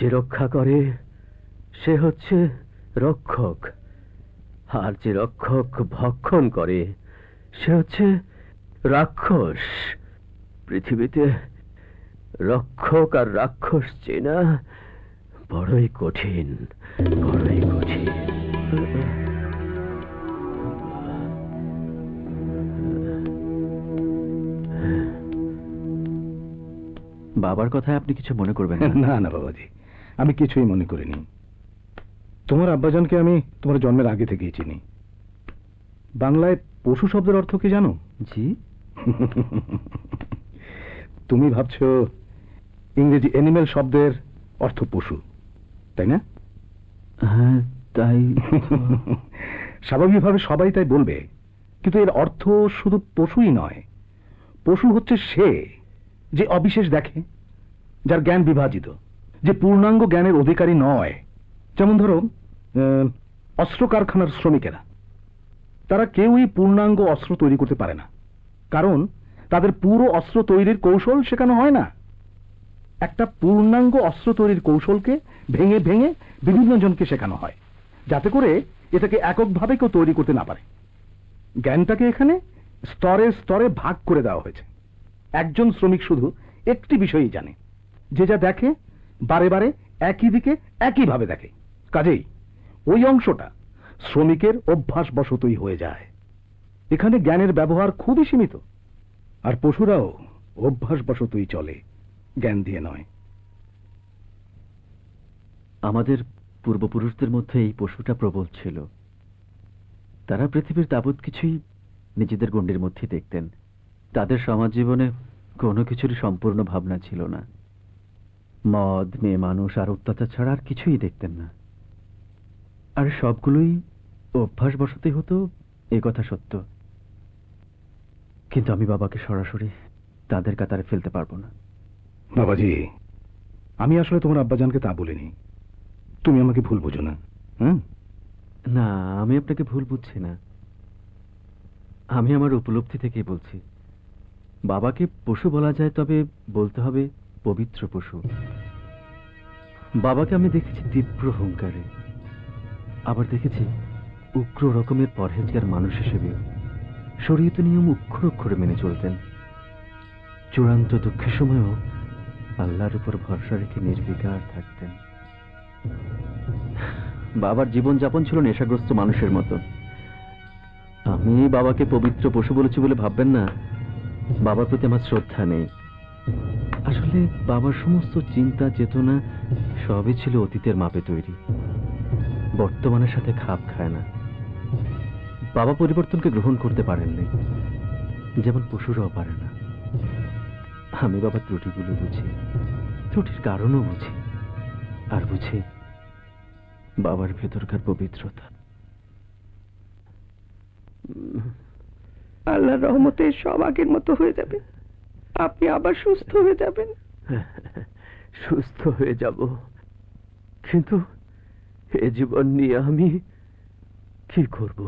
যে রক্ষা করে সে হচ্ছে রক্ষক, আর যে রক্ষক ভক্ষণ করে সে হচ্ছে রাক্ষস। পৃথিবীতে রক্ষক আর রাক্ষস চেনা বড়ই কঠিন, বড়ই কঠিন। বাবার কথায় আপনি কিছু মনে করবেন না? না না বাবাজি, আমি কিছুই মনে করিনি। তোমার আব্বাজানকে আমি তোমার জন্মের আগে থেকেই চিনি। বাংলায় পশু শব্দের অর্থ কি জানো? জি। তুমি ভাবছো ইংরেজি অ্যানিমেল শব্দের অর্থ পশু, তাই না? হ্যাঁ তাই। স্বাভাবিকভাবে সবাই তাই বলবে, কিন্তু এর অর্থ শুধু পশুই নয়। পশু হচ্ছে সে যে অবিশেষ দেখে, যার জ্ঞান বিভাজিত, যে পূর্ণাঙ্গ জ্ঞানের অধিকারী নয়। যেমন ধরো অস্ত্র কারখানার শ্রমিকেরা, তারা কেউই পূর্ণাঙ্গ অস্ত্র তৈরি করতে পারে না, কারণ তাদের পুরো অস্ত্র তৈরির কৌশল শেখানো হয় না। একটা পূর্ণাঙ্গ অস্ত্র তৈরির কৌশলকে ভেঙে ভেঙে বিভিন্ন জনকে শেখানো হয়, যাতে করে এটাকে এককভাবে কেউ তৈরি করতে না পারে। জ্ঞানটাকে এখানে স্তরে স্তরে ভাগ করে দেওয়া হয়েছে। একজন শ্রমিক শুধু একটি বিষয়ই জানে, যে যা দেখে বারে বারে একই দিকে একইভাবে দেখে, কাজেই ওই অংশটা শ্রমিকের অভ্যাসবশতই হয়ে যায়। এখানে জ্ঞানের ব্যবহার খুবই সীমিত, আর পশুরাও অভ্যাসবশতই চলে, জ্ঞান দিয়ে নয়। আমাদের পূর্বপুরুষদের মধ্যে এই পশুটা প্রবল ছিল। তারা পৃথিবীর তাবৎ কিছুই নিজেদের গণ্ডির মধ্যে দেখতেন। তাদের সমাজ জীবনে কোনো কিছুরই সম্পূর্ণ ভাবনা ছিল না। মদ, মেয়ে মানুষ আর অত্যাচার ছাড়া আর কিছুই দেখতেন না। আর সবগুলোই অভ্যাসবশতই হতো, এ কথা সত্য। কিন্তু আমি বাবাকে সরাসরি তাদের কাতারে ফেলতে পারবো না। বাবাজি, আমি আসলে তোমার আব্বাজানকে তা বলিনি, তুমি আমাকে ভুল বুঝো না। না, আমি আপনাকে ভুল বুঝছি না। আমি আমার উপলব্ধি থেকেই বলছি। বাবাকে পশু বলা যায়, তবে বলতে হবে পবিত্র পশু। বাবাকে আমি দেখেছি তীব্র হুঙ্কারে, আবার দেখেছি উগ্র রকমের পরহেজগার মানুষ হিসেবে শরীয়ত নিয়ম অক্ষর অক্ষরে মেনে চলতেন। চূড়ান্ত দুঃখের সময়ও আল্লাহর উপর ভরসা রেখে নির্বিকার থাকতেন। বাবার জীবন যাপন ছিল নেশাগ্রস্ত মানুষের মতো। আমি বাবাকে পবিত্র পশু বলেছি বলে ভাববেন না বাবার প্রতি আমার শ্রদ্ধা নেই। আসলে বাবার সমস্ত চিন্তা চেতনা সবই ছিল অতীতের মাপে তৈরি, বর্তমানের সাথে খাপ খায় না। বাবা পরিবর্তনকে গ্রহণ করতে পারেননি, যেমন পশুরাও পারে না। আমি বাবার ত্রুটিগুলো বুঝি, ত্রুটির কারণও বুঝি, আর বুঝি বাবার ভেতরকার পবিত্রতা। আল্লাহর রহমতে সব আগের মতো হয়ে যাবে, আপনি আবার সুস্থ হয়ে যাবেন। সুস্থ হয়ে যাব, কিন্তু এ জীবন নিয়ে আমি কি করব?